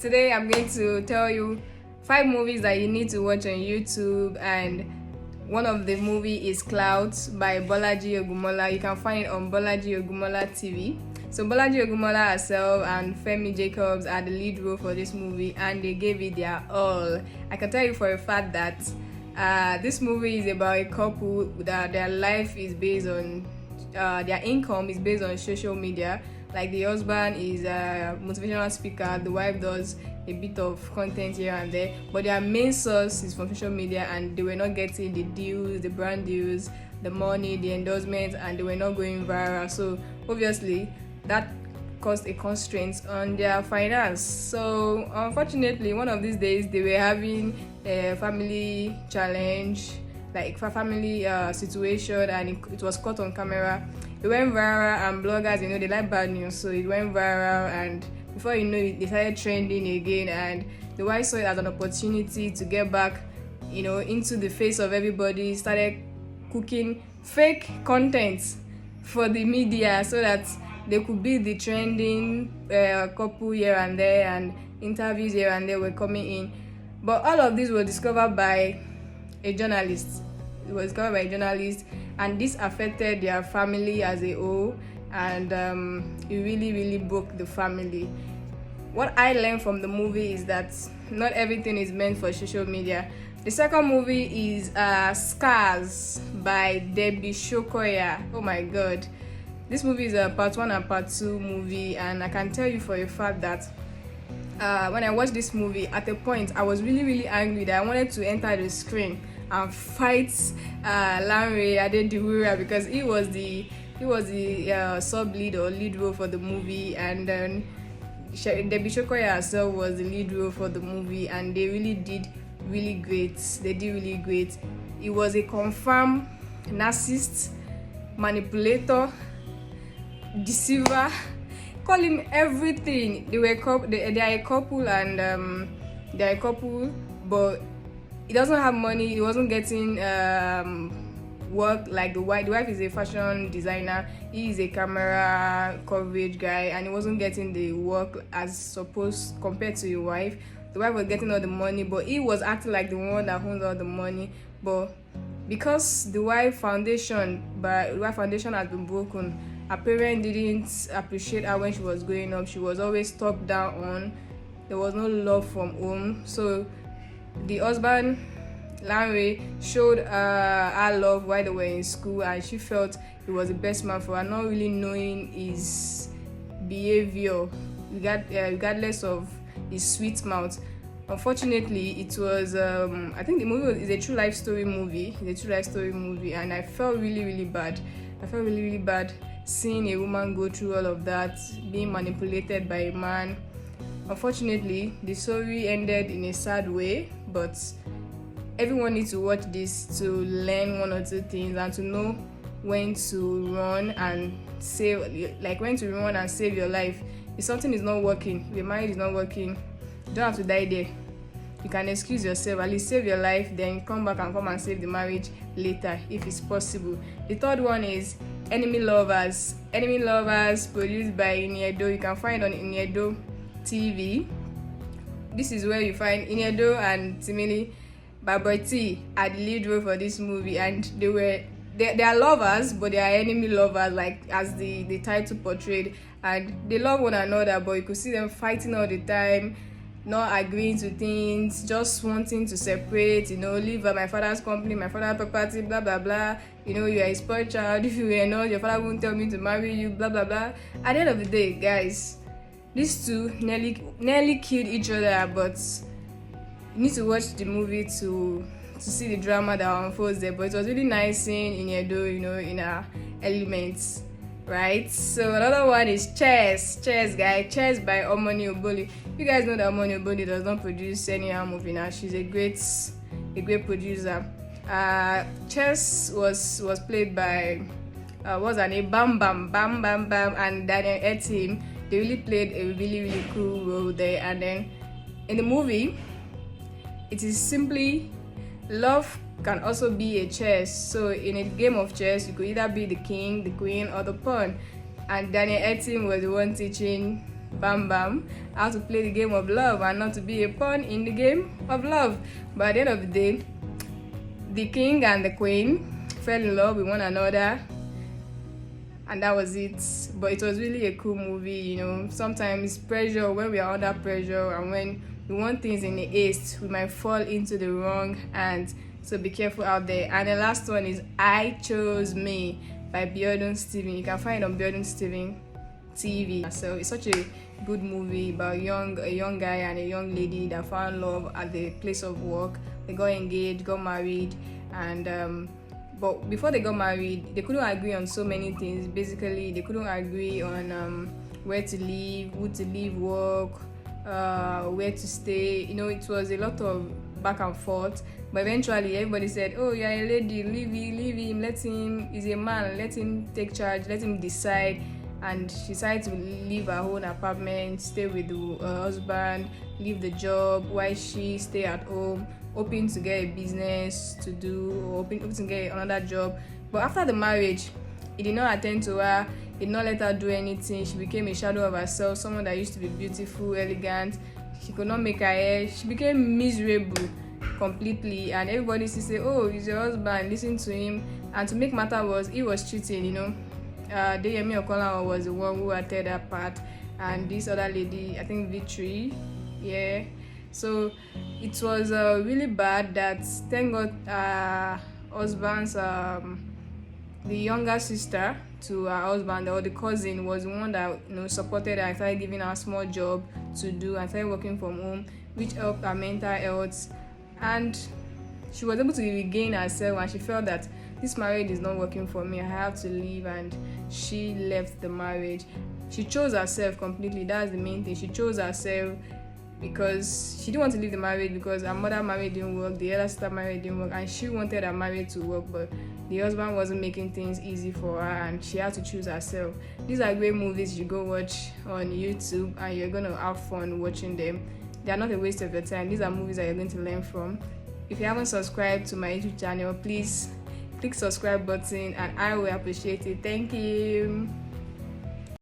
Today I'm going to tell you 5 movies that you need to watch on YouTube, and one of the movie is Clout by Bolaji Ogunmola. You can find it on Bolaji Ogunmola TV. So Bolaji Ogunmola herself and Femi Jacobs are the lead role for this movie, and they gave it their all. I can tell you for a fact that this movie is about a couple that their life is based on their income is based on social media. Like the husband is a motivational speaker, the wife does a bit of content here and there, but their main source is from social media, and they were not getting the deals, the brand deals, the money, the endorsements, and they were not going viral. So obviously that caused a constraint on their finance. So unfortunately, one of these days they were having a family challenge, like for family situation, and it was caught on camera. It went viral, and bloggers, they like bad news, so it went viral, and before you know it, they started trending again, and the wife saw it as an opportunity to get back, into the face of everybody, started cooking fake content for the media so that they could be the trending couple here and there, and interviews here and there were coming in. But all of this was discovered by a journalist. It was discovered by a journalist, and this affected their family as a whole, and it really broke the family. What I learned from the movie is that not everything is meant for social media. The second movie is Scars by Debbi Shokoya. Oh my god, this movie is a part 1 and part 2 movie, and I can tell you for a fact that when I watched this movie, at a point I was really angry that I wanted to enter the screen and fight Lanre Adediwura, because he was the sub lead or lead role for the movie, and then Debbi Shokoya herself was the lead role for the movie, and they really did really great. They did really great. He was a confirmed narcissist, manipulator, deceiver. Call him everything. They are a couple, and they are a couple, but he doesn't have money. He wasn't getting work like the wife. The wife is a fashion designer. He is a camera coverage guy, and he wasn't getting the work as supposed compared to his wife. The wife was getting all the money, but he was acting like the one that owns all the money. But because the wife foundation has been broken, her parents didn't appreciate her when she was growing up. She was always talked down on. There was no love from home. So the husband, Lanre, showed her love while they were in school, and she felt he was the best man for her, not really knowing his behavior, regardless of his sweet mouth. Unfortunately, it was I think the movie is a true life story movie. It's a true life story movie, and I felt really bad. I felt really bad seeing a woman go through all of that, being manipulated by a man. Unfortunately, the story ended in a sad way, but everyone needs to watch this to learn 1 or 2 things, and to know when to run and save, your life. If something is not working, if your marriage is not working, you don't have to die there. You can excuse yourself, at least save your life, then come back and save the marriage later if it's possible. The third one is Enemy Lovers. Enemy Lovers, produced by Ini Edo. You can find it on Ini Edo TV. This is where you find Ini Edo and Timili Baboti are the lead role for this movie, and they are lovers, but they are enemy lovers, like as the title portrayed, and they love one another, but you could see them fighting all the time, not agreeing to things, just wanting to separate, leave my father's company, my father's property, blah blah blah. You are a spoiled child. If you were not, your father won't tell me to marry you, blah blah blah. At the end of the day, guys, these two nearly killed each other, but you need to watch the movie to see the drama that unfolds there. But it was really nice seeing Ini Edo, in her elements, right? So another one is Cheers by Omoni Oboli. You guys know that Omoni Oboli does not produce any movie now. She's a great producer. Cheers was played by what's her name? Bam Bam, and Daniel Etim. They really played a really cool role there. And then in the movie, it is simply love can also be a chess. So in a game of chess, you could either be the king, the queen, or the pawn. And Daniel Etim was the one teaching bam bam, how to play the game of love and not to be a pawn in the game of love. But at the end of the day, the king and the queen fell in love with one another, and that was it. But it was really a cool movie, you know. Sometimes pressure, when we are under pressure and when we want things in the haste, we might fall into the wrong hands. So be careful out there. And the last one is I Chose Me by Biodun Steven. You can find it on Biodun Steven TV. So it's such a good movie about a young guy and a young lady that found love at the place of work. They got engaged, got married, and but before they got married, they couldn't agree on so many things. Basically, they couldn't agree on where to live, who to live, work, where to stay. You know, it was a lot of back and forth. But eventually, everybody said, "Oh, you're a lady, leave him. Let him. He's a man. Let him take charge. Let him decide." And she decided to leave her own apartment, stay with her husband, leave the job, while she stay at home, hoping to get a business to do, or hoping to get another job. But after the marriage, he did not attend to her, he did not let her do anything. She became a shadow of herself, someone that used to be beautiful, elegant. She could not make her hair. She became miserable completely, and everybody used to say, "Oh, he's your husband, listen to him." And to make matter worse, he was cheating, you know. Deyemi Okola was the one who had teared her apart, and this other lady, I think Victory, yeah. So it was really bad. That thank God husband's the younger sister to her husband, or the cousin, was the one that, you know, supported her and started giving her a small job to do and started working from home, which helped her mental health, and she was able to regain herself, and she felt that this marriage is not working for me, I have to leave. And she left the marriage. She chose herself completely. That's the main thing. She chose herself because she didn't want to leave the marriage because her mother marriage didn't work, the other sister marriage didn't work, and she wanted her marriage to work, but the husband wasn't making things easy for her, and she had to choose herself. These are great movies you go watch on YouTube, and you're going to have fun watching them. They are not a waste of your time. These are movies that you're going to learn from. If you haven't subscribed to my YouTube channel, please click subscribe button, and I will appreciate it. Thank you.